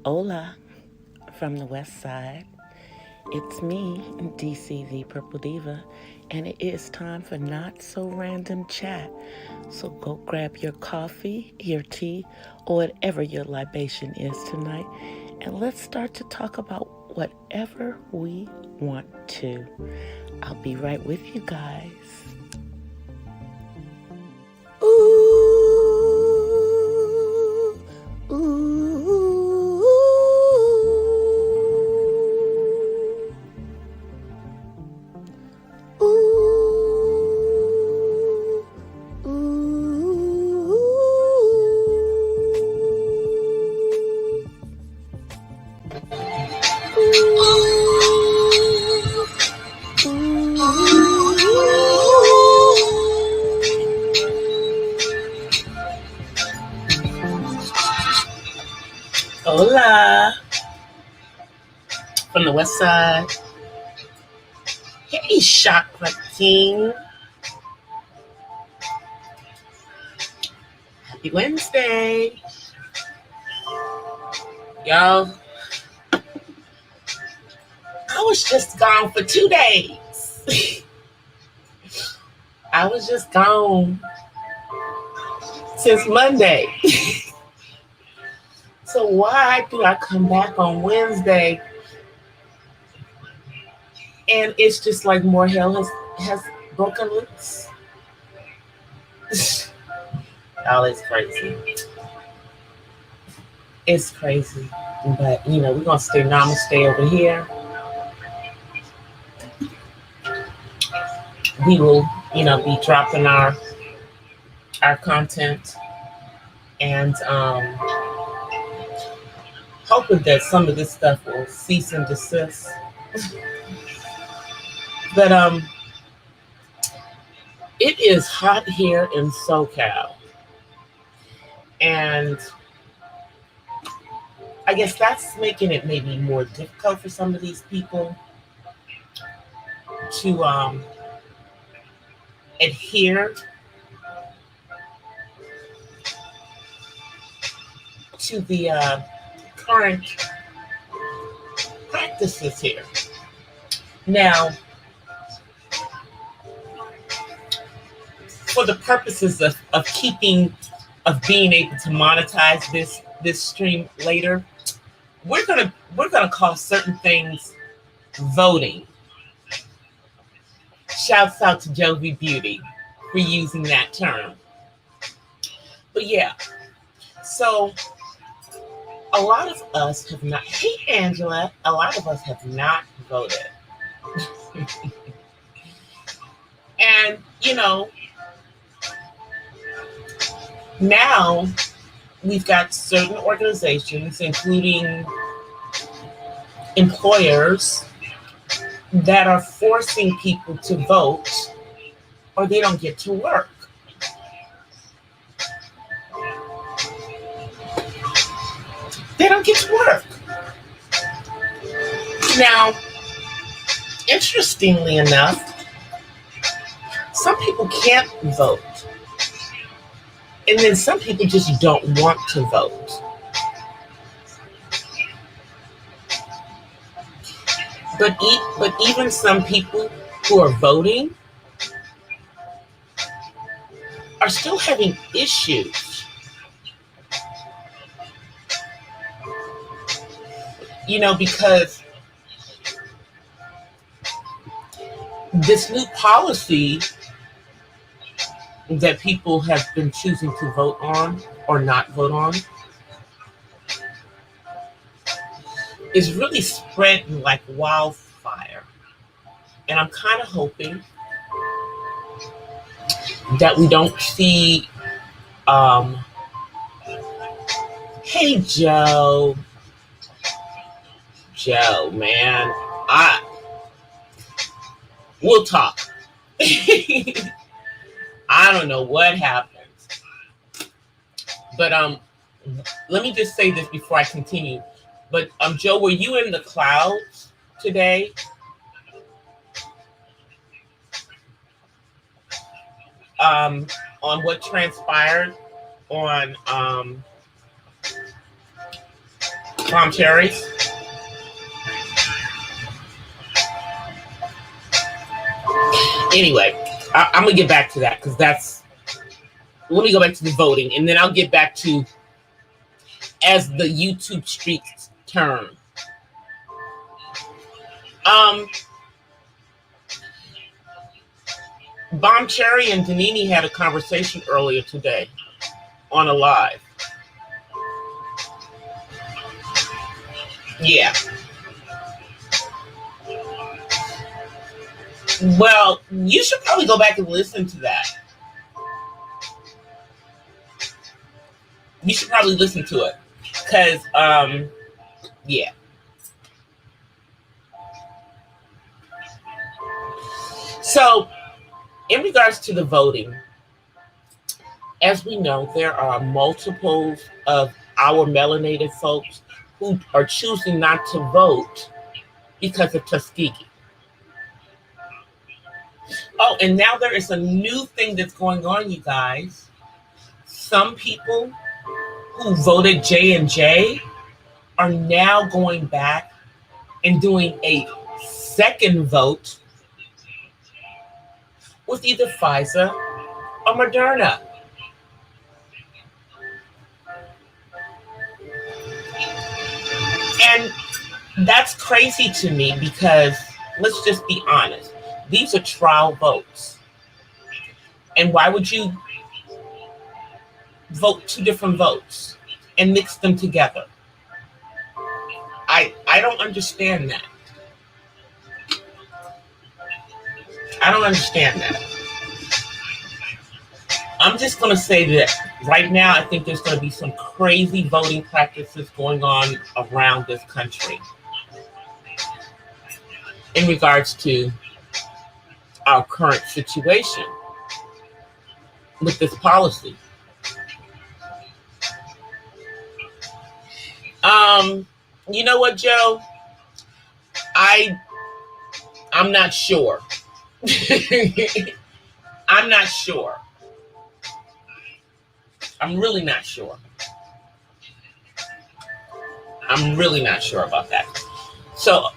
Hola from the West Side. It's me, DC the Purple Diva, and it is time for Not So Random Chat. So go grab your coffee, your tea, or whatever your libation is tonight, and let's start to talk about whatever we want to. I'll be right with you guys. Ooh, ooh, ooh, ooh, Hola from the West Side. Hey, Chocolate. Happy Wednesday. Y'all, I was just gone for 2 days. I was just gone since Monday. So why do I come back on Wednesday? And it's just like more hell has broken loose. Y'all, it's crazy. It's crazy. But, we're going to stay namaste over here. We will, be dropping our content and hoping that some of this stuff will cease and desist. But it is hot here in SoCal. And I guess that's making it maybe more difficult for some of these people to adhere to the current practices here. Now, for the purposes of being able to monetize this stream later, we're gonna call certain things voting. Shouts out to Jovi Beauty for using that term. But yeah, so a lot of us have not. Hey, Angela, a lot of us have not voted. And now we've got certain organizations, including employers, that are forcing people to vote or they don't get to work. They don't get to work. Now, interestingly enough, some people can't vote. And then some people just don't want to vote. But even some people who are voting are still having issues. Because this new policy that people have been choosing to vote on or not vote on is really spreading like wildfire. And I'm kind of hoping that we don't see, hey, Joe, man, we'll talk. I don't know what happened. But let me just say this before I continue. But Joe, were you in the clouds today? On what transpired on Palm cherries. Anyway, I'm gonna get back to that because that's. Let me go back to the voting, and then I'll get back to as the YouTube streets turn. Bomb Cherry and Danini had a conversation earlier today on a live. Yeah. Well, you should probably go back and listen to that. You should probably listen to it. Because, yeah. So, in regards to the voting, as we know, there are multiples of our melanated folks who are choosing not to vote because of Tuskegee. Oh, and now there is a new thing that's going on, you guys. Some people who voted J&J are now going back and doing a second vote with either Pfizer or Moderna. And that's crazy to me because, let's just be honest, these are trial votes. And why would you vote two different votes and mix them together? I don't understand that. I don't understand that. I'm just going to say that right now, I think there's going to be some crazy voting practices going on around this country in regards to our current situation with this policy. You know what, Joe? I'm not sure. I'm not sure. I'm really not sure. I'm really not sure about that. So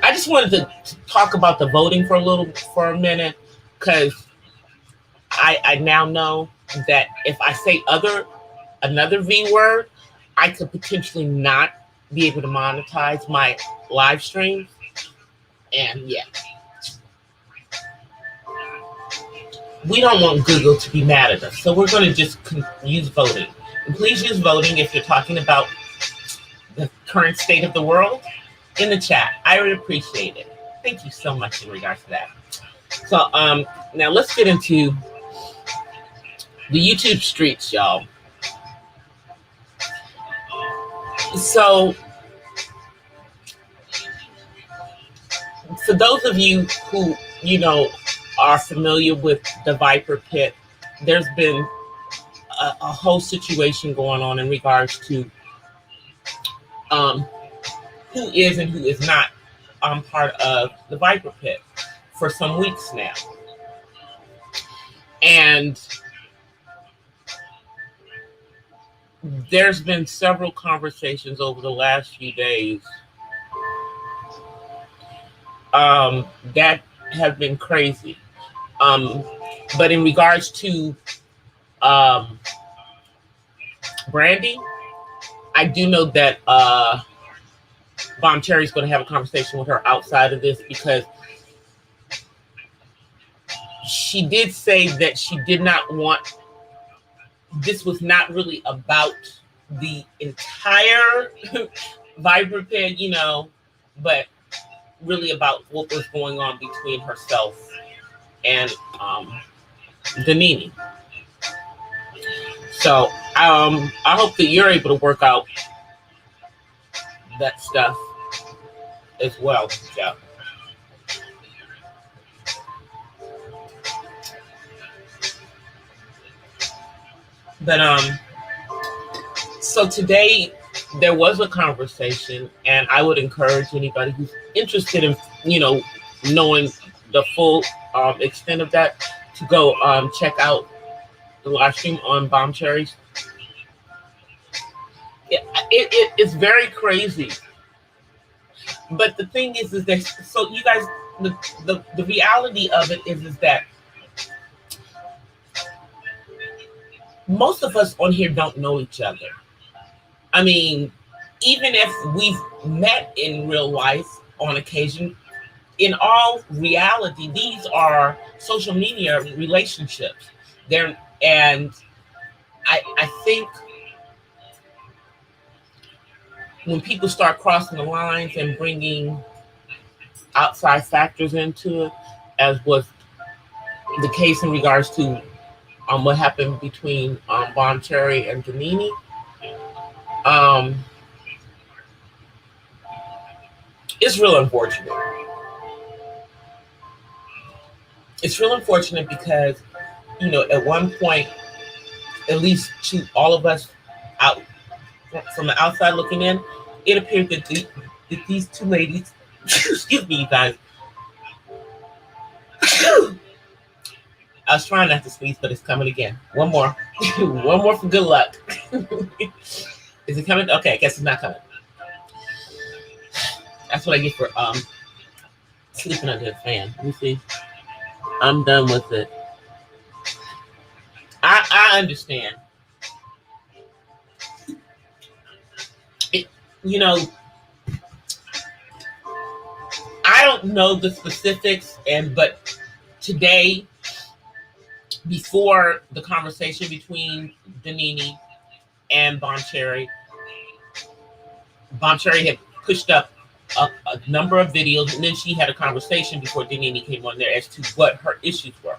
I just wanted to talk about the voting for a minute, because I now know that if I say another V word, I could potentially not be able to monetize my live stream. And yeah, we don't want Google to be mad at us. So we're going to just use voting. And please use voting if you're talking about the current state of the world in the chat. I would appreciate it. Thank you so much in regards to that. So now let's get into the YouTube streets, y'all. So for those of you who, are familiar with the Viper Pit, there's been a whole situation going on in regards to who is and who is not part of the Viper Pit for some weeks now. And there's been several conversations over the last few days that have been crazy. But in regards to Brandy, I do know that Bomb Cherry's going to have a conversation with her outside of this, because she did say that she did not want, this was not really about the entire Viper Pit, but really about what was going on between herself and Danini. So I hope that you're able to work out that stuff as well, Joe. But so today there was a conversation, and I would encourage anybody who's interested in knowing the full extent of that to go check out the live stream on Bomb Cherries. it's very crazy. But the thing is that, so you guys, the reality of it is that most of us on here don't know each other. I mean, even if we've met in real life on occasion, in all reality, these are social media relationships. They're, and I think when people start crossing the lines and bringing outside factors into it, as was the case in regards to what happened between Bon Cherry and Danini, um, it's real unfortunate. It's real unfortunate because, at one point, at least to all of us out from the outside looking in, it appeared that these two ladies, excuse me, you guys, I was trying not to sneeze, but it's coming again. One more. One more for good luck. Is it coming? Okay, I guess it's not coming. That's what I get for sleeping under the fan. Let me see. I'm done with it. I understand. It, you know, I don't know the specifics, but today, before the conversation between Danini and Bon Cherry had pushed up a number of videos, and then she had a conversation before Danini came on there as to what her issues were.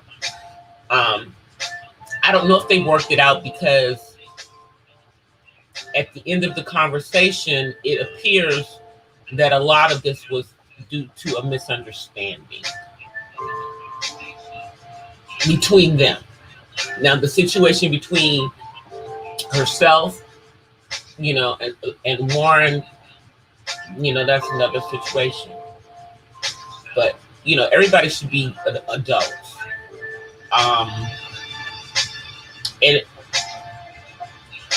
I don't know if they worked it out, because at the end of the conversation, it appears that a lot of this was due to a misunderstanding between them. Now, the situation between herself, and Warren, that's another situation. But, everybody should be adults.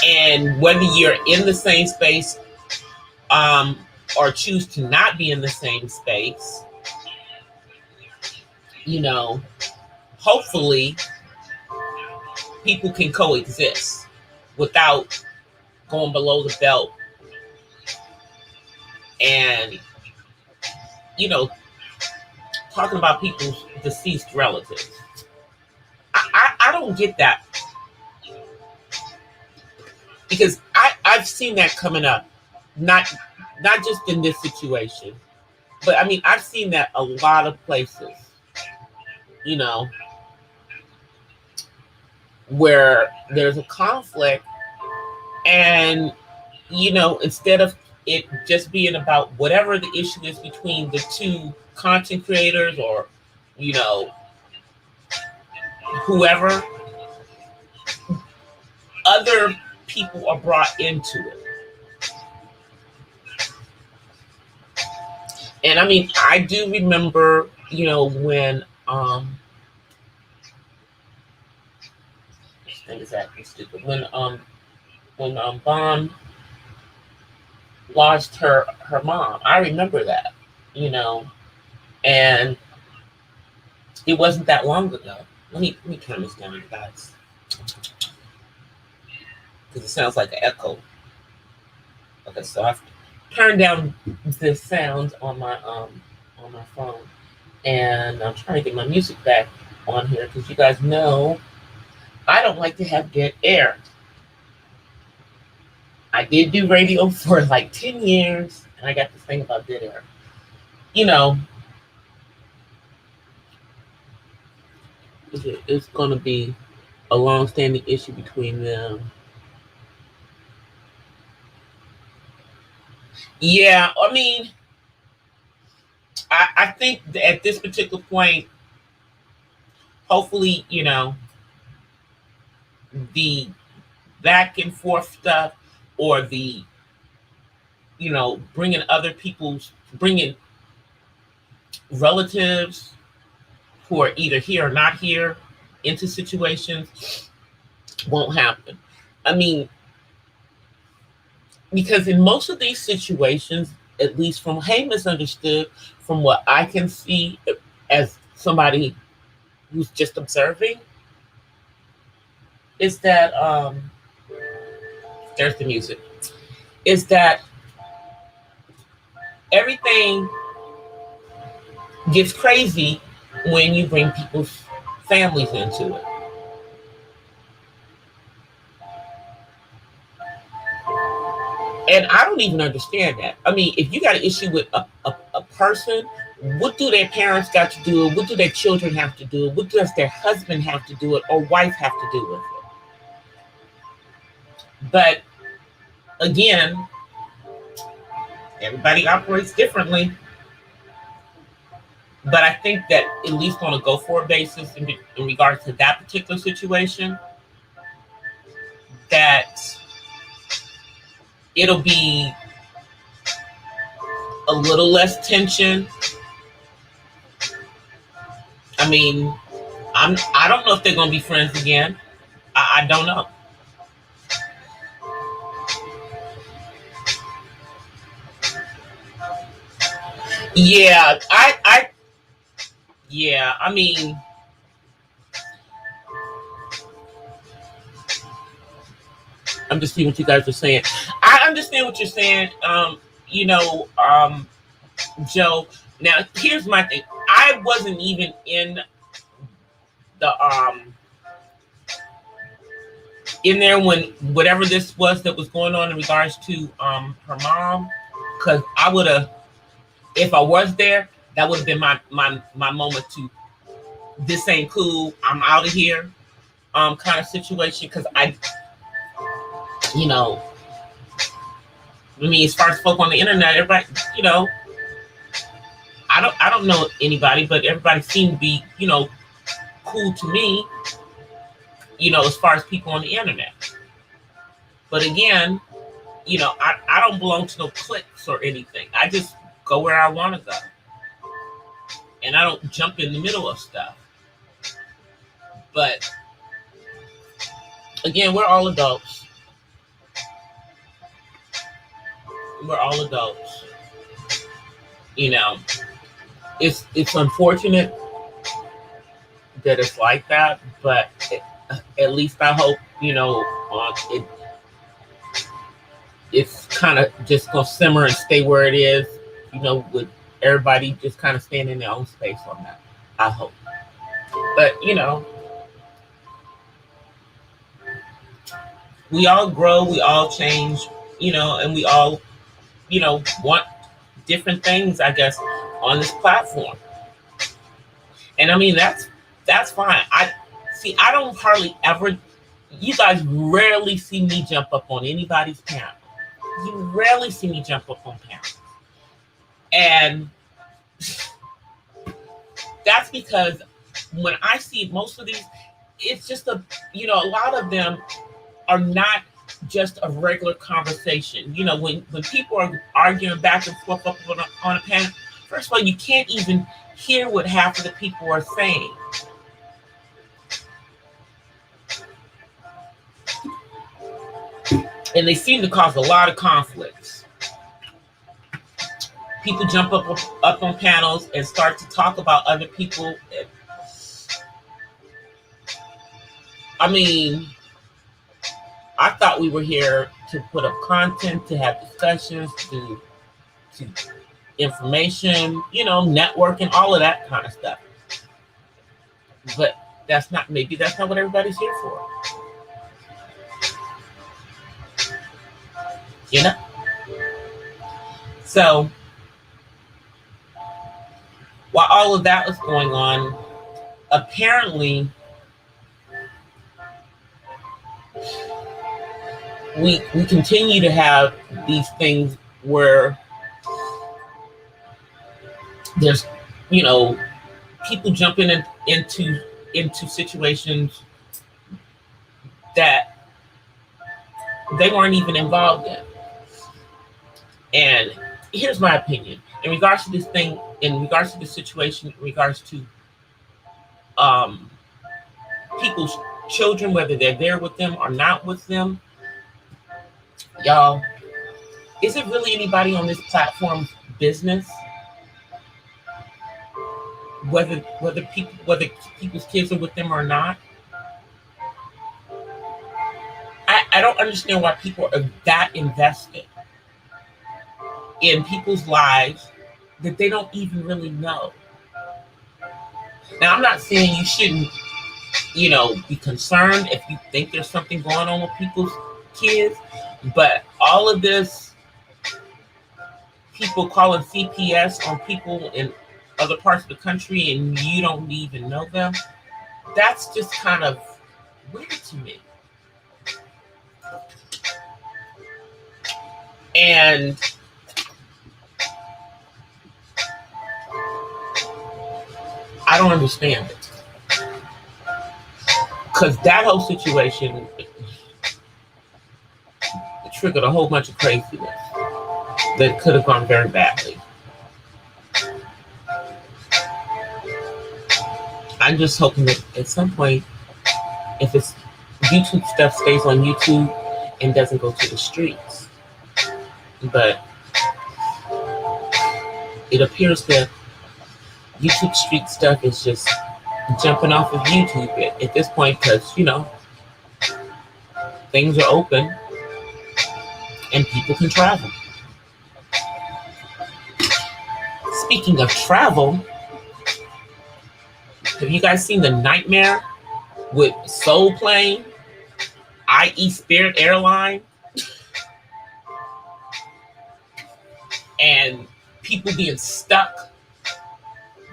And whether you're in the same space, or choose to not be in the same space, hopefully people can coexist without going below the belt and, talking about people's deceased relatives. I don't get that, because I've seen that coming up, not just in this situation, but I mean, I've seen that a lot of places, where there's a conflict, and instead of it just being about whatever the issue is between the two content creators, or whoever, other people are brought into it. And I mean, I do remember, when this thing is acting stupid. When Bon lost her mom. I remember that, and it wasn't that long ago. Let me turn this down, guys, because it sounds like an echo. Okay, so I've turned down the sound on my phone, and I'm trying to get my music back on here, because you guys know I don't like to have dead air. I did do radio for like 10 years, and I got this thing about dead air. It's going to be a long-standing issue between them. Yeah, I mean, I think that at this particular point, hopefully, the back and forth stuff, or the, bringing relatives who are either here or not here into situations won't happen. I mean, because in most of these situations, at least from Hey Misunderstood, from what I can see as somebody who's just observing, is that there's the music. Is that everything gets crazy when you bring people's families into it. And I don't even understand that. I mean, if you got an issue with a person, what do their parents got to do? What do their children have to do? What does their husband have to do it or wife have to do with it? But again, everybody operates differently. But I think that at least on a go for basis, in regards to that particular situation, that it'll be a little less tension. I mean, I don't know if they're gonna be friends again. I don't know. Yeah, yeah. I mean, I'm just seeing what you guys are saying. I understand what you're saying. You know, Joe. Now, here's my thing. I wasn't even the in there when whatever this was that was going on in regards to her mom, because I would have, if I was there, that would have been my moment to, this ain't cool, I'm out of here, kind of situation. Because you know, I mean, as far as folk on the internet, everybody, you know, I don't know anybody, but everybody seemed to be, you know, cool to me, you know, as far as people on the internet. But again, you know, I don't belong to no cliques or anything. I just go where I want to go, and I don't jump in the middle of stuff. But again, we're all adults. We're all adults. You know, it's unfortunate that it's like that, but at least I hope, you know, it's kind of just gonna simmer and stay where it is. You know, with everybody just kind of staying in their own space on that. I hope, but you know, we all grow, we all change, you know, and we all, you know, want different things, I guess, on this platform. And I mean, that's fine. I don't hardly ever, you guys rarely see me jump up on anybody's panel. You rarely see me jump up on panels. And that's because when I see most of these, it's just you know, a lot of them are not just a regular conversation. You know, when people are arguing back and forth up on a panel, first of all, you can't even hear what half of the people are saying. And they seem to cause a lot of conflicts. People jump up on panels and start to talk about other people. I mean, I thought we were here to put up content, to have discussions, to information, you know, networking, all of that kind of stuff. But maybe that's not what everybody's here for. You know? So while all of that was going on, apparently we continue to have these things where there's, you know, people jumping into situations that they weren't even involved in. And here's my opinion in regards to this thing, in regards to the situation, in regards to people's children, whether they're there with them or not with them. Y'all, Is it really anybody on this platform's business whether people's kids are with them or not? I don't understand why people are that invested in people's lives that they don't even really know. Now, I'm not saying you shouldn't, be concerned if you think there's something going on with people's kids, but all of this, people calling CPS on people in other parts of the country and you don't even know them, that's just kind of weird to me. And I don't understand it. Because that whole situation triggered a whole bunch of craziness that could have gone very badly. I'm just hoping that at some point, if it's YouTube stuff stays on YouTube and doesn't go to the streets. But it appears that YouTube street stuff is just jumping off of YouTube at this point because, things are open and people can travel. Speaking of travel, have you guys seen the nightmare with Soul Plane, i.e. Spirit Airline, and people being stuck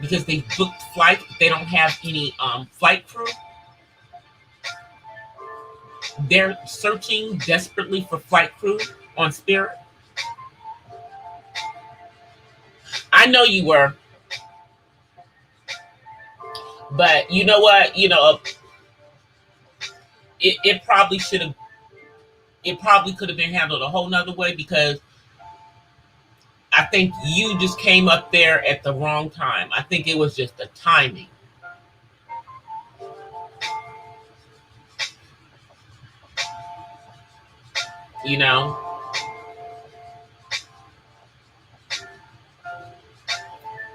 because they booked flights, but they don't have any flight crew? They're searching desperately for flight crew on Spirit. I know you were. But you know what? It probably should have. It probably could have been handled a whole nother way because I think you just came up there at the wrong time. I think it was just the timing.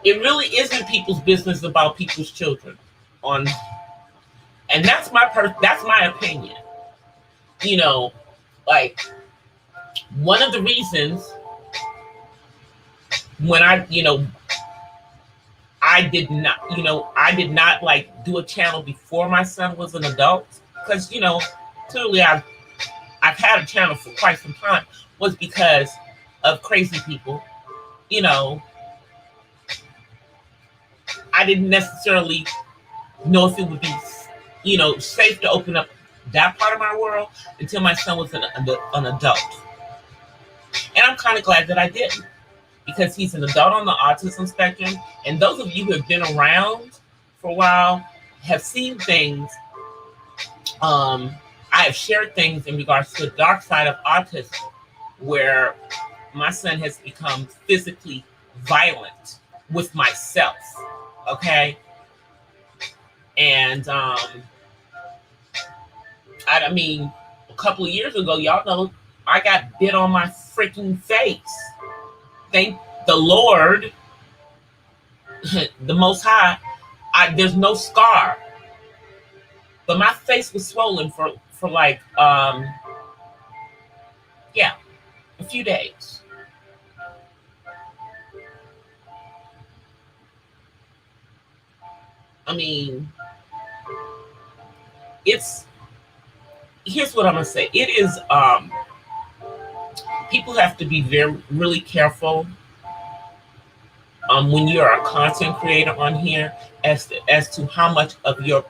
It really isn't people's business about people's children. And that's my opinion. Like one of the reasons when I did not like do a channel before my son was an adult because clearly I've had a channel for quite some time was because of crazy people. I didn't necessarily know if it would be safe to open up that part of my world until my son was an adult. And I'm kind of glad that I didn't, because he's an adult on the autism spectrum. And those of you who have been around for a while have seen things. I have shared things in regards to the dark side of autism, where my son has become physically violent with myself. Okay. And I mean, a couple of years ago, y'all know, I got bit on my freaking face. Thank the Lord, the Most High, there's no scar. But my face was swollen for like, a few days. I mean, here's what I'm gonna say. It is, people have to be really careful when you're a content creator on here as to how much of your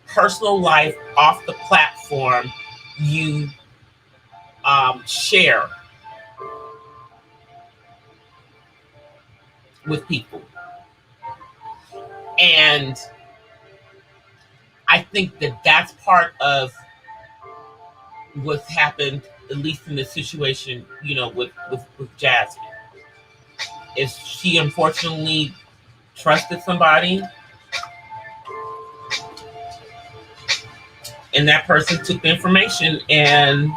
personal life off the platform you share with people. And I think that that's part of what's happened, at least in this situation, with Jasmine. Is she unfortunately trusted somebody, and that person took the information and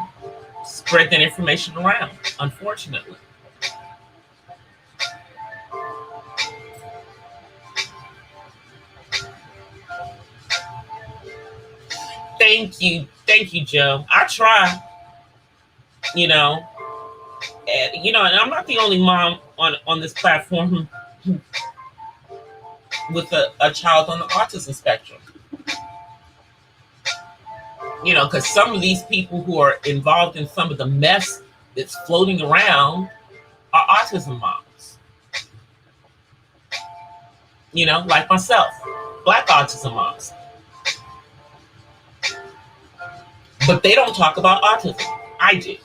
spread that information around, unfortunately. Thank you, Joe. I try, you know, and I'm not the only mom on this platform with a child on the autism spectrum. Because some of these people who are involved in some of the mess that's floating around are autism moms. Like myself, Black autism moms. But they don't talk about autism. I do.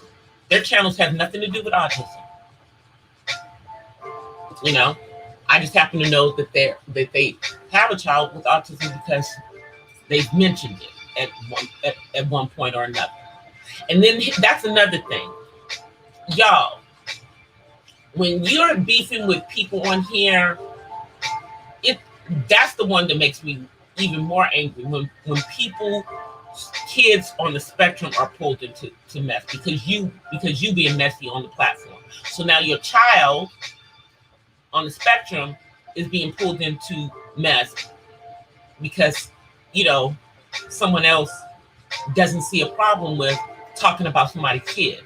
Their channels have nothing to do with autism. I just happen to know that they have a child with autism because they've mentioned it at one point or another. And then that's another thing. Y'all, when you're beefing with people on here, that's the one that makes me even more angry when kids on the spectrum are pulled into mess because you being messy on the platform. So now your child on the spectrum is being pulled into mess because someone else doesn't see a problem with talking about somebody's kid.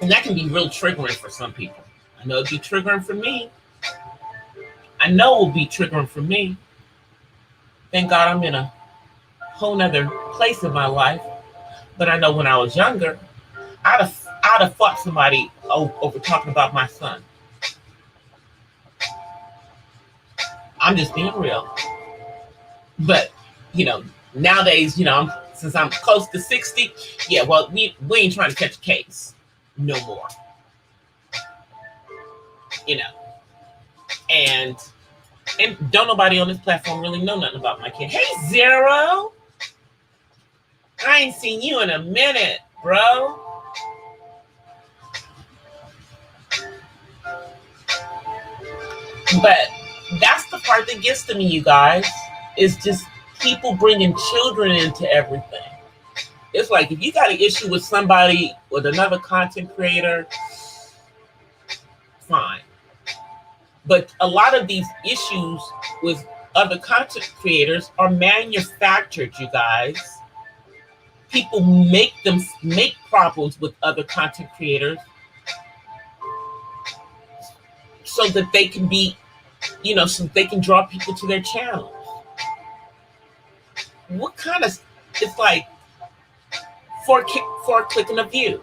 And that can be real triggering for some people. I know it'd be triggering for me. I know it will be triggering for me. Thank God I'm in a whole nother place in my life. But I know when I was younger, I'd have fought somebody over talking about my son. I'm just being real. But, nowadays, since I'm close to 60, yeah, well, we ain't trying to catch a case no more. And don't nobody on this platform really know nothing about my kid. Hey, Zero. I ain't seen you in a minute, bro. But that's the part that gets to me, you guys. Is just people bringing children into everything. It's like if you got an issue with somebody, with another content creator, fine. But a lot of these issues with other content creators are manufactured, you guys. People make problems with other content creators so that they can be, so they can draw people to their channels. What kind of, it's like for a click and a view.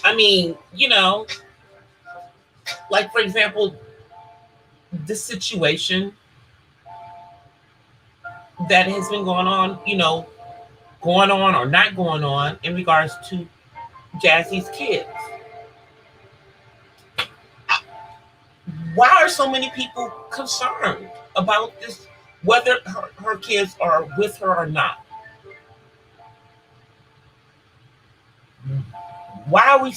I mean, like for example, this situation that has been going on or not going on in regards to Jazzy's kids. Why are so many people concerned about this, whether her kids are with her or not? Why are we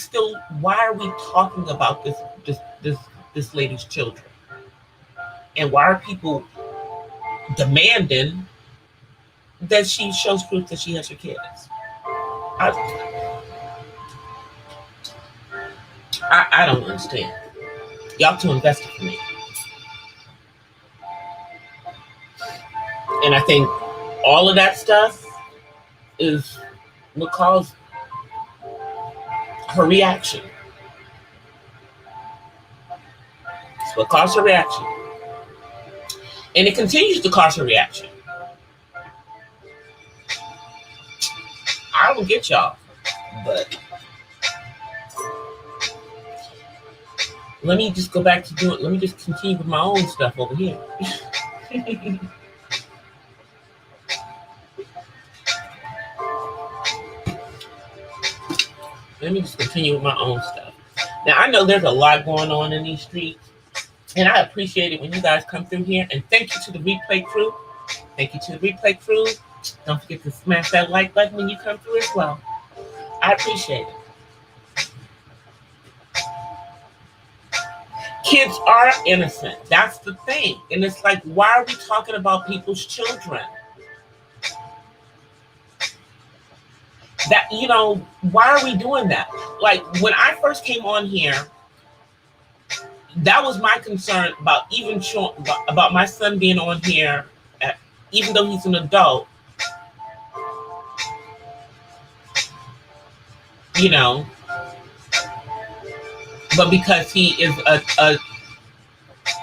talking about this lady's children? And why are people demanding that she shows proof that she has her kids? I don't understand. Y'all too invested for me. And I think all of that stuff is what caused her reaction. It's what caused her reaction. And it continues to cause her reaction. I don't get y'all, but let me just go back to let me just continue with my own stuff over here. Let me just continue with my own stuff. Now, I know there's a lot going on in these streets, and I appreciate it when you guys come through here. And thank you to the replay crew. Thank you to the replay crew. Don't forget to smash that like button when you come through as well. I appreciate it. Kids are innocent. That's the thing. And it's like, why are we talking about people's children? That, why are we doing that? Like when I first came on here, that was my concern about even about my son being on here, even though he's an adult, you know, but because he is a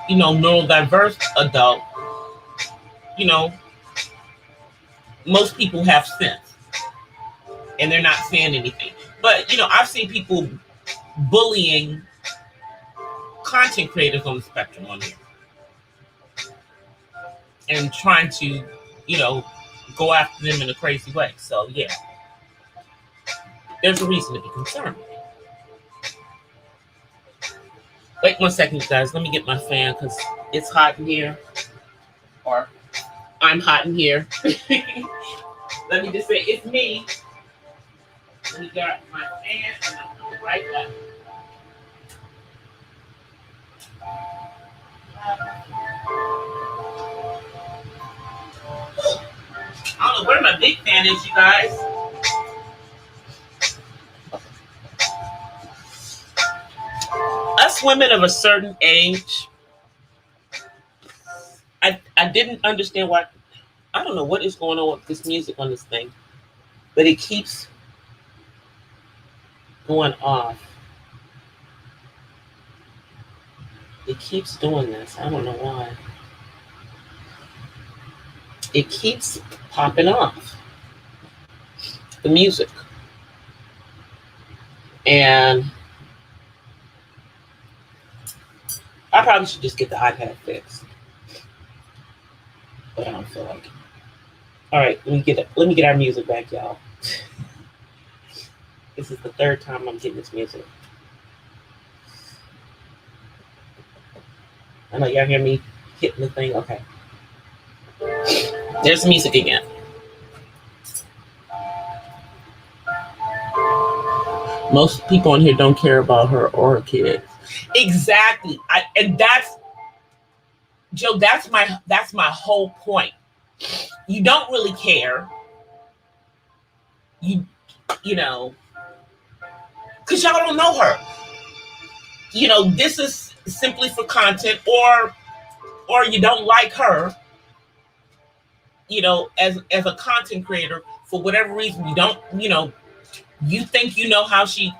neurodiverse adult, you know, most people have sense and they're not saying anything. But I've seen people bullying content creators on the spectrum on here and trying to, go after them in a crazy way. So yeah, there's a reason to be concerned. Wait 1 second, guys. Let me get my fan because it's hot in here, or I'm hot in here. Let me just say it's me. Let me get my fan and I'm coming right back. I don't know where my big fan is, you guys. Us women of a certain age, I didn't understand why. I don't know what is going on with this music on this thing, but it keeps going off. It keeps doing this. I don't know why. It keeps popping off the music. And I probably should just get the iPad fixed. But I don't feel like it. All right, let me get our music back, y'all. This is the third time I'm getting this music. I know y'all hear me hitting the thing. Okay. There's the music again. Most people on here don't care about her or her kids. Exactly. And that's Joe, that's my whole point. You don't really care. You know, because y'all don't know her. This is simply for content, or you don't like her, as a content creator for whatever reason. You don't, you think how she,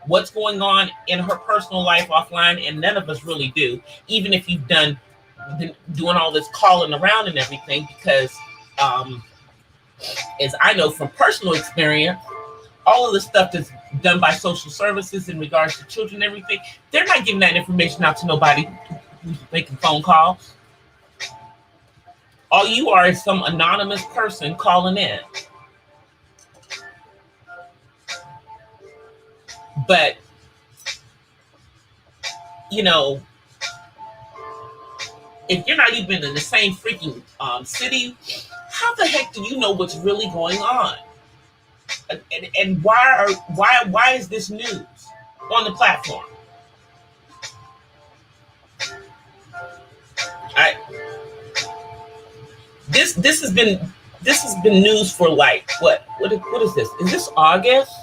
what's going on in her personal life offline, and none of us really do, even if you've been doing all this calling around and everything, because as I know from personal experience, all of the stuff that's done by social services in regards to children and everything, they're not giving that information out to nobody who's making phone calls. All you are is some anonymous person calling in. But, if you're not even in the same freaking city, how the heck do you know what's really going on? And why is this news on the platform? This has been news for like what is this? Is this August?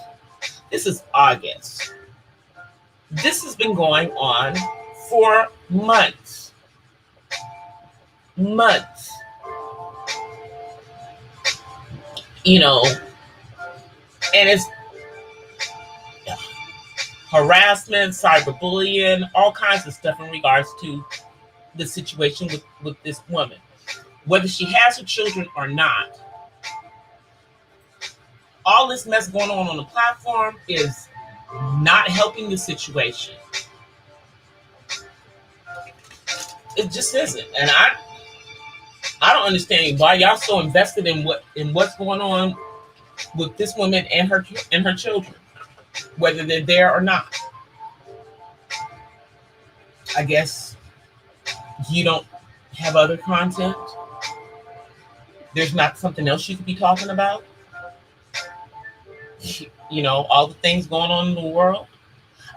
This is August. This has been going on for months. And it's harassment, cyberbullying, all kinds of stuff in regards to the situation with this woman. Whether she has her children or not, all this mess going on the platform is not helping the situation. It just isn't. And I don't understand why y'all so invested in what's going on with this woman and her children, whether they're there or not. I guess you don't have other content. There's not something else you could be talking about. All the things going on in the world.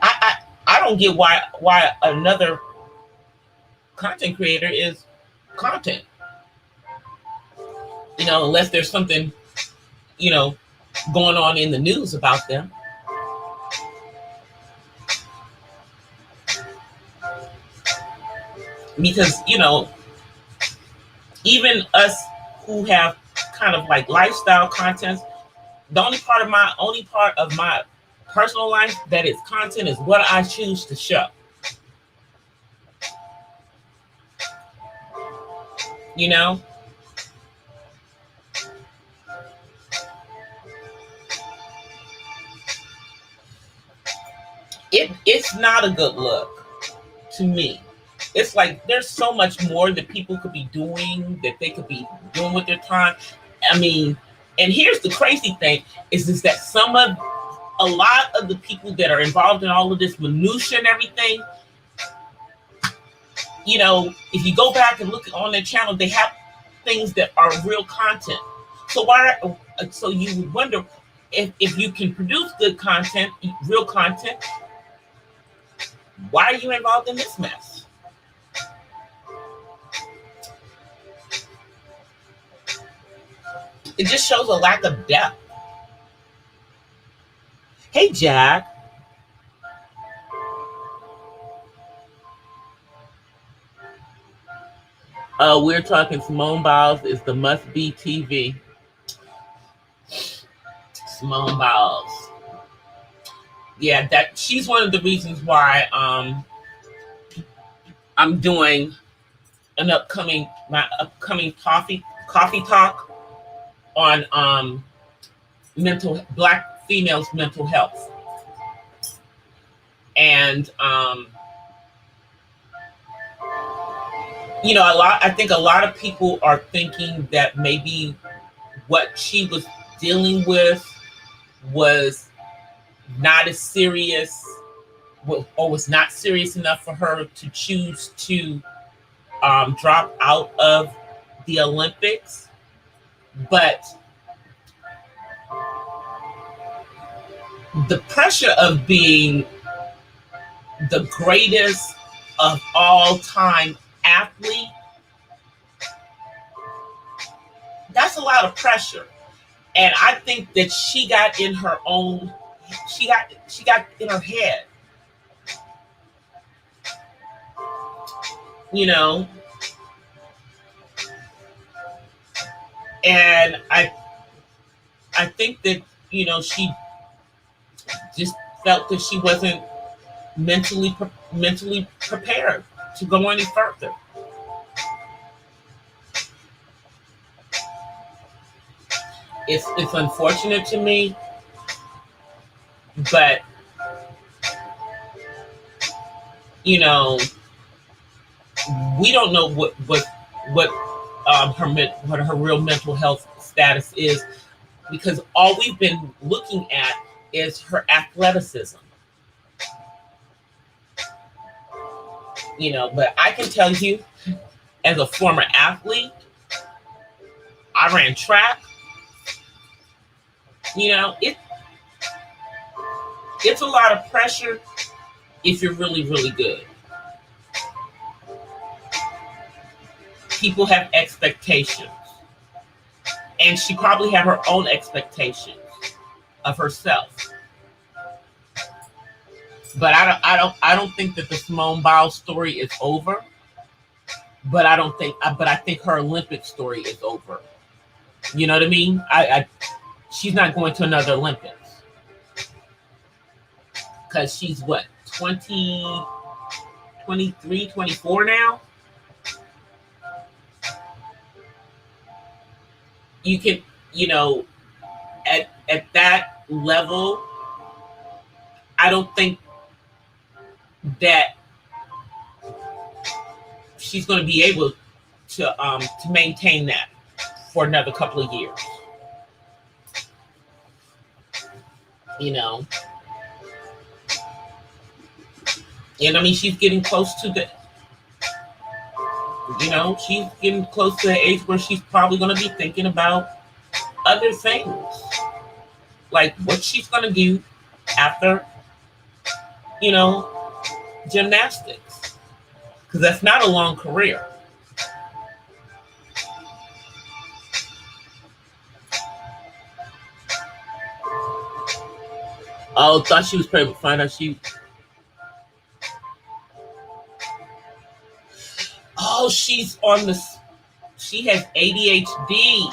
I don't get why another content creator is content. Unless there's something, going on in the news about them. Because, even us who have kind of like lifestyle content, the only part of my personal life that is content is what I choose to show. You know, it's not a good look to me. It's like there's so much more that people could be doing, that they could be doing with their time. I mean, and here's the crazy thing is that a lot of the people that are involved in all of this minutia and everything, if you go back and look on their channel, they have things that are real content. So you would wonder if you can produce good content, real content, why are you involved in this mess? It just shows a lack of depth. Hey, Jack. We're talking Simone Biles is the must-be TV. Simone Biles. Yeah, that she's one of the reasons why I'm doing my upcoming coffee talk on Black females' mental health. And I think a lot of people are thinking that maybe what she was dealing with was not as serious, or was not serious enough for her to choose to drop out of the Olympics. But the pressure of being the greatest of all time athlete, that's a lot of pressure. And I think that she got in her head. And I think that, she just felt that she wasn't mentally prepared to go any further. It's unfortunate to me, but we don't know what her real mental health status is, because all we've been looking at is her athleticism. But I can tell you, as a former athlete, I ran track. It's a lot of pressure if you're really, really good. People have expectations, and she probably had her own expectations of herself. But I don't think that the Simone Biles story is over. But I think her Olympic story is over. You know what I mean? She's not going to another Olympics, because she's what, 20, 23, 24 now. You can, at that level, I don't think that she's going to be able to maintain that for another couple of years. And I mean, she's getting close to she's getting close to the age where she's probably going to be thinking about other things, like what she's going to do after, gymnastics, because that's not a long career. Oh, thought she was pregnant. Find out oh, she's on the, she has ADHD.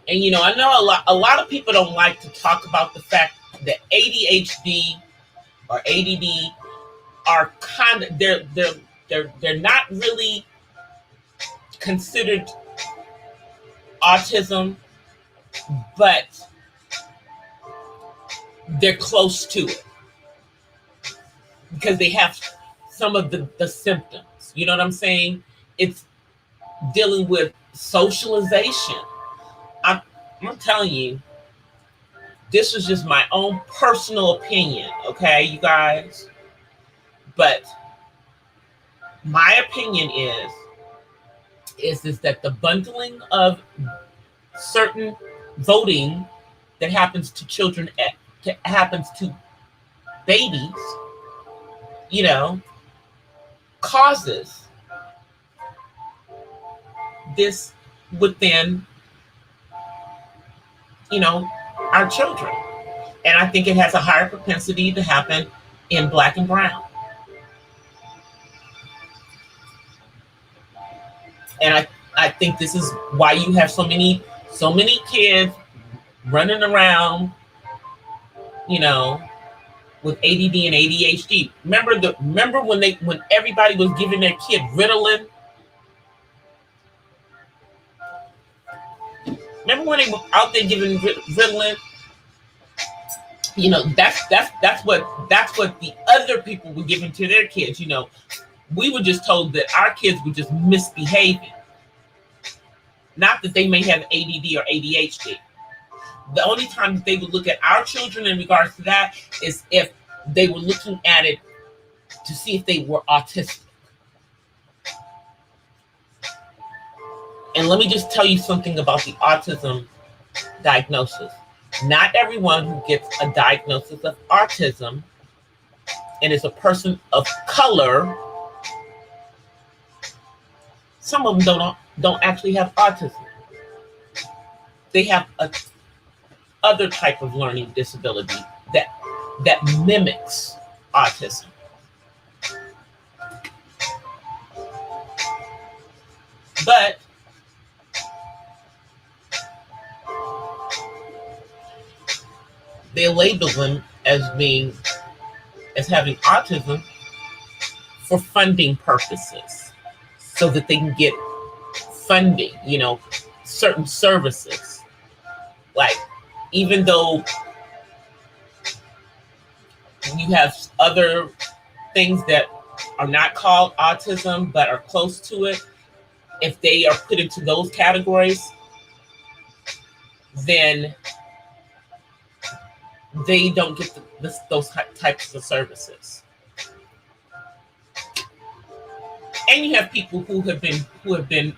And I know a lot of people don't like to talk about the fact that ADHD or ADD are kind of, they're not really considered autism, but they're close to it because they have some of the symptoms. You know what I'm saying? It's dealing with socialization. I'm telling you, this is just my own personal opinion, okay, you guys? But my opinion is that the bundling of certain voting that happens to children, happens to babies, causes this within, our children. And I think it has a higher propensity to happen in Black and brown. And I think this is why you have so many kids running around, with ADD and ADHD. Remember when everybody was giving their kid Ritalin? Remember when they were out there giving Ritalin? That's what the other people were giving to their kids. We were just told that our kids were just misbehaving. Not that they may have ADD or ADHD. The only time that they would look at our children in regards to that is if they were looking at it to see if they were autistic. And let me just tell you something about the autism diagnosis. Not everyone who gets a diagnosis of autism and is a person of color, some of them don't actually have autism. They have a other type of learning disability that mimics autism. But they label them as having autism for funding purposes, so that they can get funding, certain services. Like, even though you have other things that are not called autism but are close to it, if they are put into those categories, then they don't get those types of services. And you have people who have been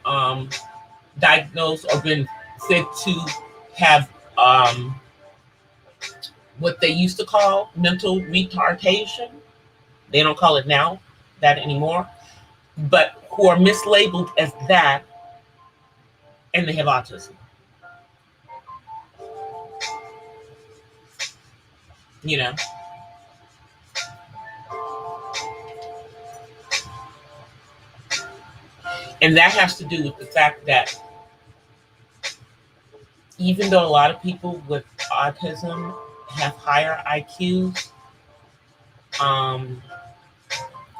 diagnosed or been said to have what they used to call mental retardation. They don't call it now that anymore, but who are mislabeled as that, and they have autism. And that has to do with the fact that even though a lot of people with autism have higher IQs,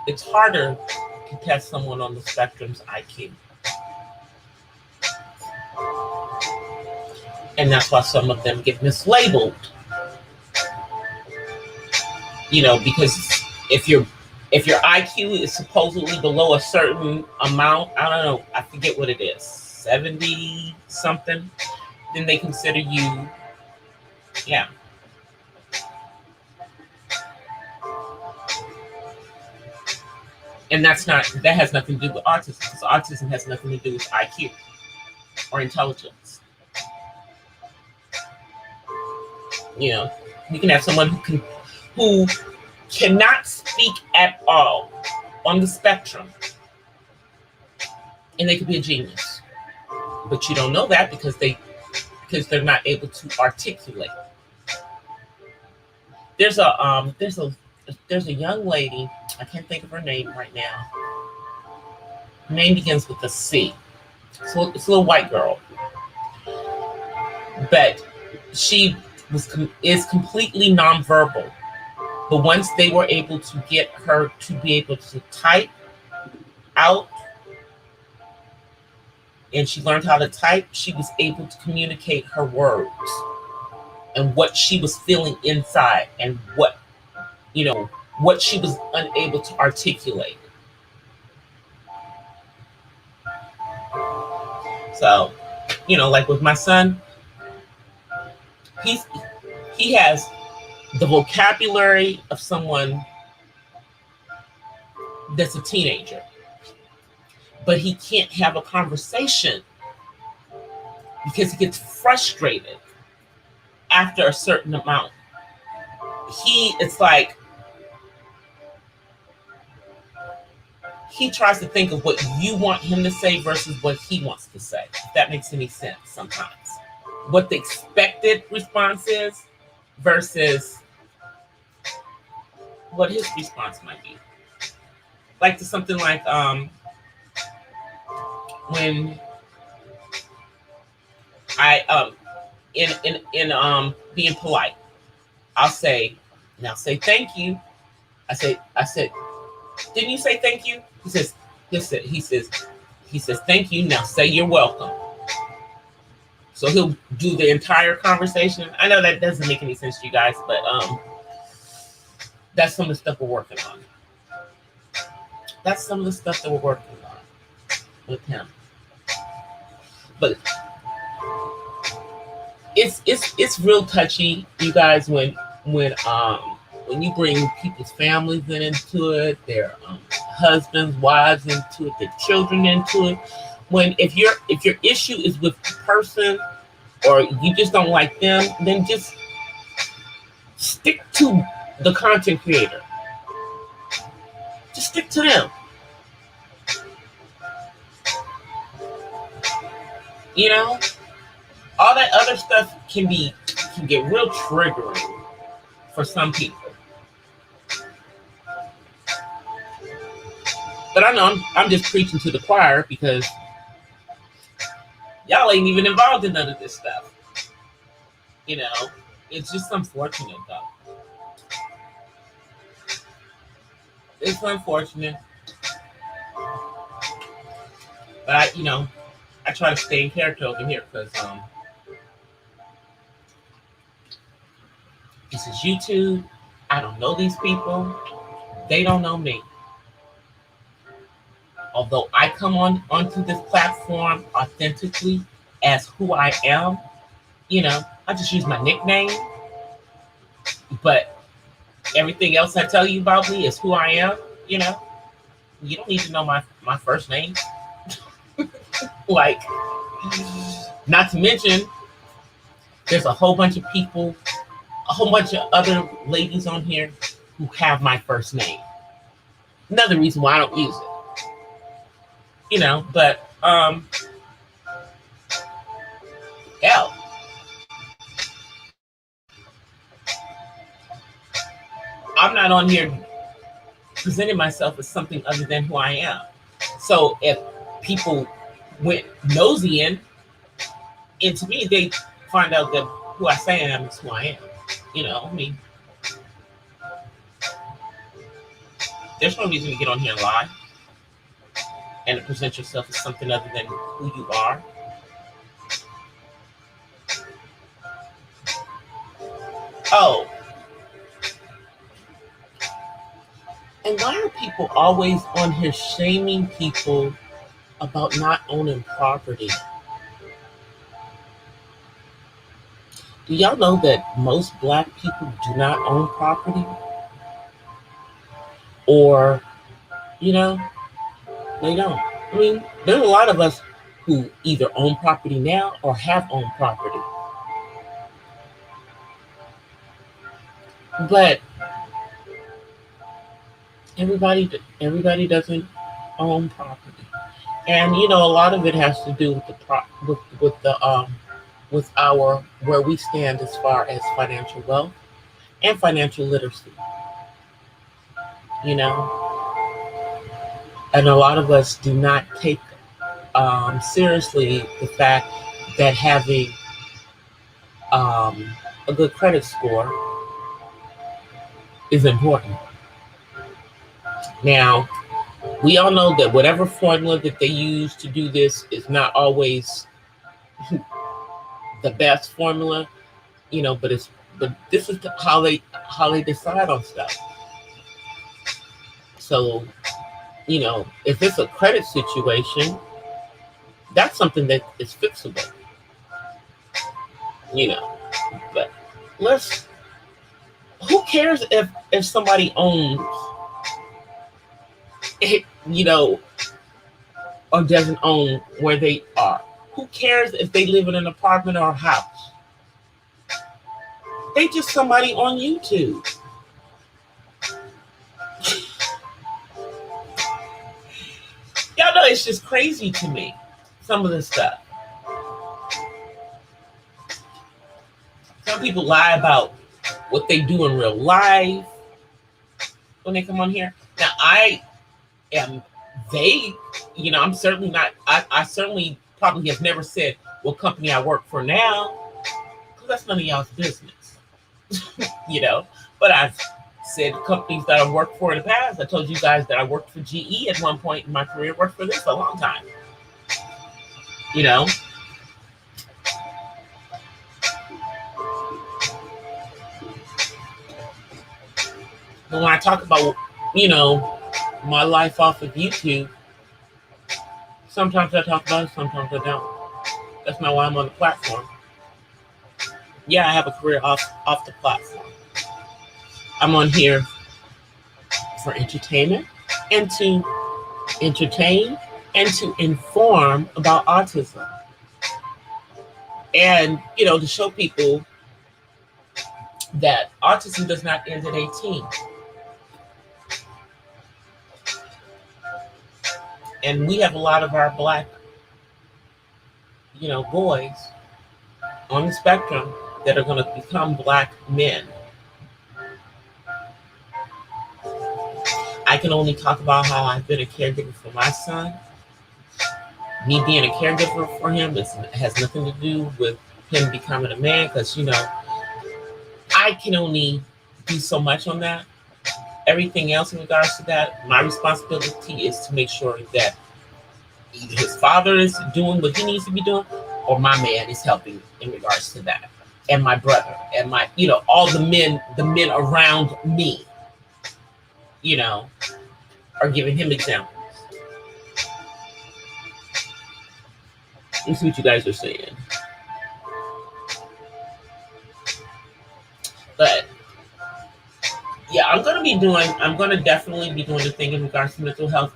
it's harder to test someone on the spectrum's IQ. And that's why some of them get mislabeled. Because if your IQ is supposedly below a certain amount, I don't know, I forget what it is, 70 something, then they consider you, yeah. And that has nothing to do with autism, because autism has nothing to do with IQ or intelligence. You can have someone who cannot speak at all on the spectrum, and they could be a genius. But you don't know that because because they're not able to articulate. There's a young lady. I can't think of her name right now. Her name begins with a C. So it's a little white girl, but she is completely nonverbal. But once they were able to get her to be able to type out, and she learned how to type, she was able to communicate her words and what she was feeling inside, and what she was unable to articulate. So, like with my son, he's he has the vocabulary of someone that's a teenager, but he can't have a conversation because he gets frustrated after a certain amount. It's like he tries to think of what you want him to say versus what he wants to say, if that makes any sense sometimes. What the expected response is versus what his response might be. Like to something like when I in being polite, I'll say thank you. I said, didn't you say thank you? He says thank you. Now say you're welcome. So he'll do the entire conversation. I know that doesn't make any sense to you guys, but that's some of the stuff we're working on. That's some of the stuff that we're working on with him. But it's real touchy, you guys, when you bring people's families into it, their husbands, wives into it, their children into it. If your issue is with the person, or you just don't like them, then just stick to the content creator. Just stick to them. All that other stuff can get real triggering for some people. But I know I'm just preaching to the choir because y'all ain't even involved in none of this stuff. It's just unfortunate though. It's unfortunate. But I try to stay in character over here because this is YouTube. I don't know these people. They don't know me. Although I come onto this platform authentically as who I am, I just use my nickname. But everything else I tell you about me is who I am. You don't need to know my first name. Like, not to mention, there's a whole bunch of people, a whole bunch of other ladies on here who have my first name. Another reason why I don't use it. But hell, I'm not on here presenting myself as something other than who I am. So if people went nosy into me, they find out that who I say I am is who I am. There's no reason to get on here and lie and to present yourself as something other than who you are. Oh. And why are people always on here shaming people about not owning property? Do y'all know that most Black people do not own property? Or, they don't. I mean, there's a lot of us who either own property now or have owned property. But everybody doesn't own property. And a lot of it has to do with the with our where we stand as far as financial wealth and financial literacy. You know, and a lot of us do not take seriously the fact that having um, a good credit score is important. Now, we all know that whatever formula that they use to do this is not always the best formula, but this is how they decide on stuff. So, if it's a credit situation, that's something that is fixable, you know. But let's who cares if somebody owns it, or doesn't own where they are? Who cares if they live in an apartment or a house? They just somebody on YouTube. Y'all know it's just crazy to me, some of this stuff. Some people lie about what they do in real life when they come on here. Now, I am vague. I'm certainly not, I certainly probably have never said what company I work for now, because that's none of y'all's business. But I've said companies that I've worked for in the past. I told you guys that I worked for GE at one point in my career, worked for this a long time. But when I talk about, my life off of YouTube, sometimes I talk about it, sometimes I don't. That's not why I'm on the platform. Yeah, I have a career off the platform. I'm on here for entertainment and to entertain and to inform about autism. And, to show people that autism does not end at 18. And we have a lot of our Black, boys on the spectrum that are going to become Black men. I can only talk about how I've been a caregiver for my son. Me being a caregiver for him has nothing to do with him becoming a man, because, I can only do so much on that. Everything else in regards to that, my responsibility is to make sure that either his father is doing what he needs to be doing, or my man is helping in regards to that. And my brother and my, all the men around me, are giving him examples. Let's see what you guys are saying. But yeah, I'm going to definitely be doing the thing in regards to mental health.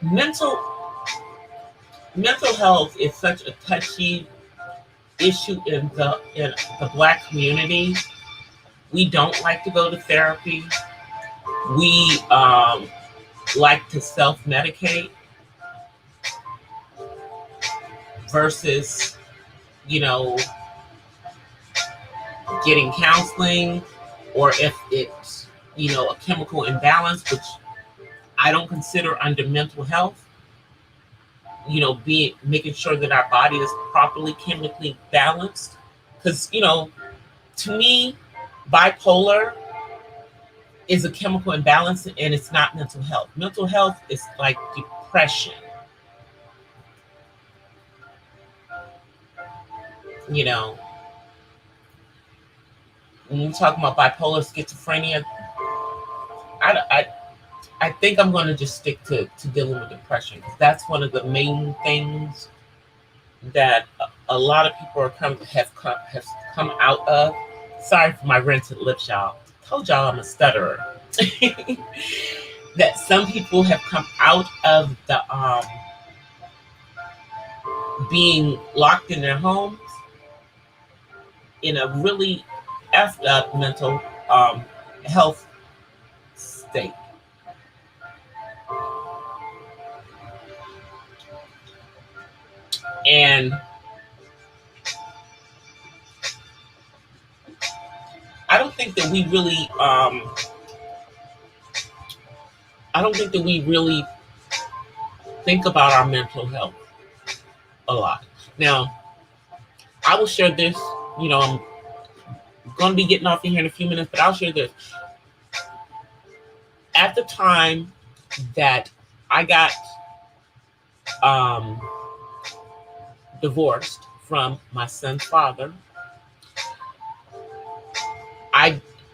Mental health is such a touchy issue in the Black community. We don't like to go to therapy. We like to self-medicate versus, getting counseling, or if it's, a chemical imbalance, which I don't consider under mental health. Making sure that our body is properly chemically balanced. Because, to me, bipolar is a chemical imbalance, and it's not mental health. Mental health is like depression. When we talk about bipolar, schizophrenia, I think I'm going to just stick to dealing with depression, because that's one of the main things that a lot of people have come out of. Sorry for my rented lips, y'all. Told y'all I'm a stutterer. That some people have come out of the being locked in their homes in a really effed up mental health state. And think that we really think about our mental health a lot. Now, I will share this. I'm going to be getting off in here in a few minutes, but I'll share this. At the time that I got divorced from my son's father,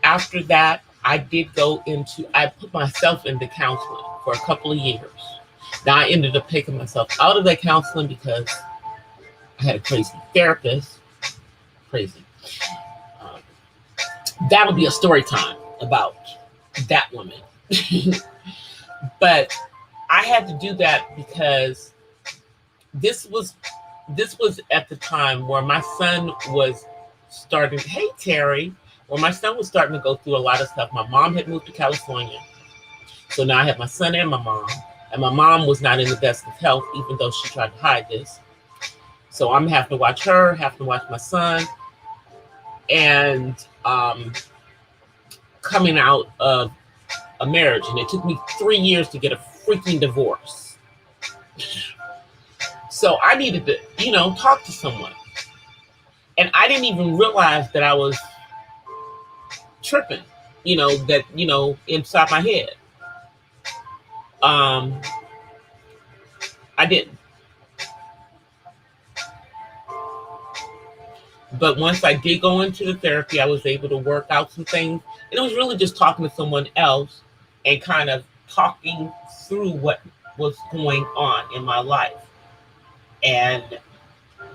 after that, I put myself into counseling for a couple of years. Now, I ended up taking myself out of that counseling because I had a crazy therapist. Crazy. That'll be a story time about that woman. But I had to do that because this was at the time where my son was starting. Hey, Terry. Where my son was starting to go through a lot of stuff. My mom had moved to California. So now I have my son and my mom. And my mom was not in the best of health, even though she tried to hide this. So I'm having to watch her, having to watch my son. And coming out of a marriage. And it took me 3 years to get a freaking divorce. So I needed to, talk to someone. And I didn't even realize that I was tripping, inside my head. I didn't. But once I did go into the therapy, I was able to work out some things. And it was really just talking to someone else and kind of talking through what was going on in my life. And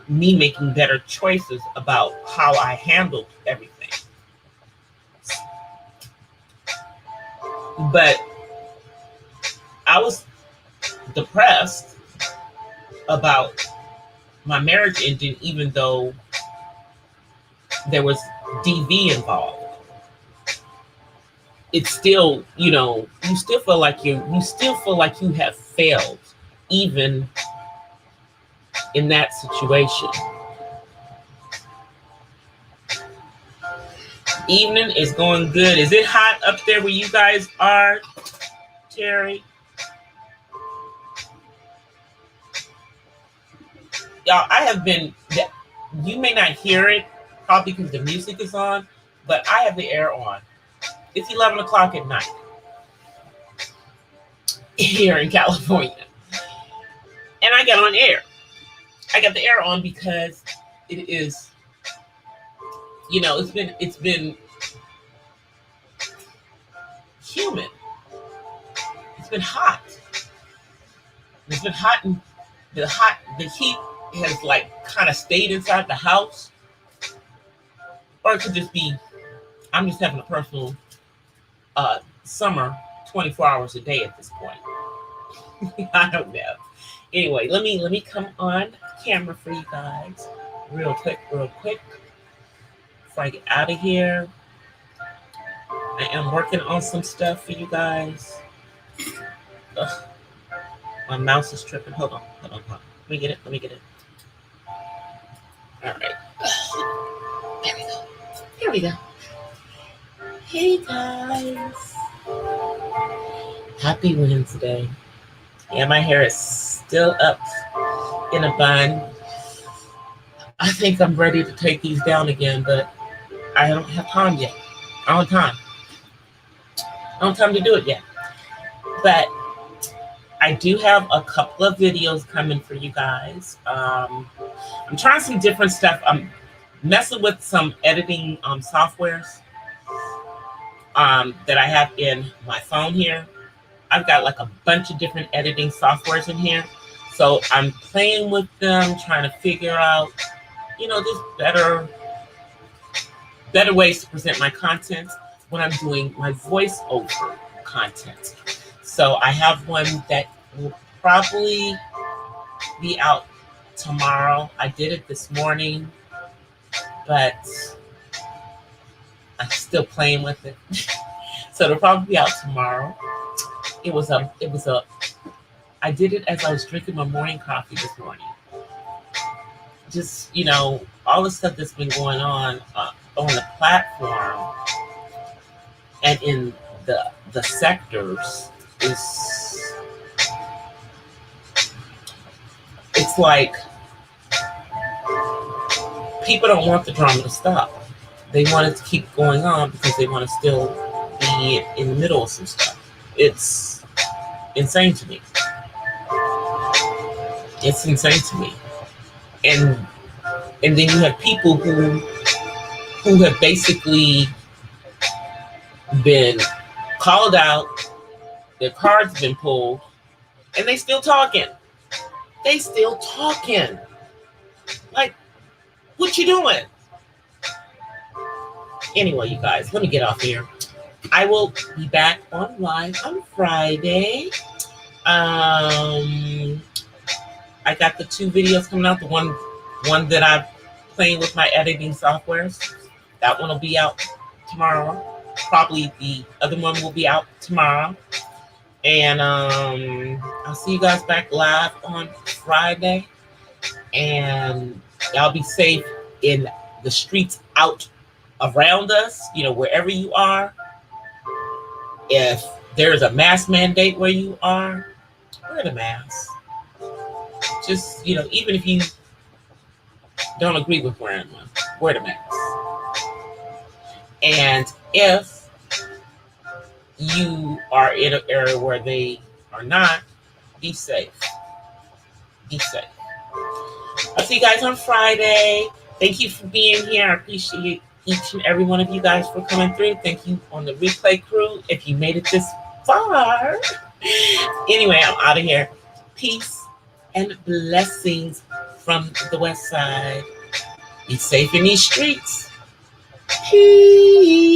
me making better choices about how I handled everything. But I was depressed about my marriage ending, even though there was DV involved. It's still, you still feel like you have failed, even in that situation. Evening is going good. Is it hot up there where you guys are, Terry? Y'all, you may not hear it, probably because the music is on, but I have the air on. It's 11 o'clock at night here in California. And I got on air. I got the air on because it is, it's been humid. It's been hot. It's been hot, and the heat has kind of stayed inside the house. Or it could just be, I'm just having a personal summer 24 hours a day at this point. I don't know. Anyway, let me come on camera for you guys real quick before I get out of here. I am working on some stuff for you guys. Ugh. My mouse is tripping. Hold on. Let me get it. All right. There we go. Hey guys. Happy Wednesday. Yeah, my hair is still up in a bun. I think I'm ready to take these down again, but I don't have time yet. I don't have time to do it yet. But I do have a couple of videos coming for you guys. I'm trying some different stuff. I'm messing with some editing softwares that I have in my phone here. I've got a bunch of different editing softwares in here. So I'm playing with them, trying to figure out, just better ways to present my content when I'm doing my voiceover content. So I have one that will probably be out tomorrow. I did it this morning, but I'm still playing with it. So it'll probably be out tomorrow. I did it as I was drinking my morning coffee this morning. Just, all the stuff that's been going on the platform. and in the sectors, is it's like people don't want the drama to stop. They want it to keep going on because they want to still be in the middle of some stuff. It's insane to me. It's insane to me. And and then you have people who have basically been called out, their cards been pulled, and they still talking. They still talking. Like, what you doing? Anyway, you guys, let me get off here. I will be back on live on Friday. I got the 2 videos coming out. The one that I'm playing with my editing softwares. That one will be out tomorrow. Probably the other one will be out tomorrow. And I'll see you guys back live on Friday. And y'all be safe in the streets out around us, wherever you are. If there's a mask mandate where you are, wear the mask. Just, even if you don't agree with wearing one, wear the mask. And if you are in an area where they are not, be safe. Be safe. I'll see you guys on Friday. Thank you for being here. I appreciate each and every one of you guys for coming through. Thank you on the replay crew if you made it this far. Anyway, I'm out of here. Peace and blessings from the West Side. Be safe in these streets. Peace.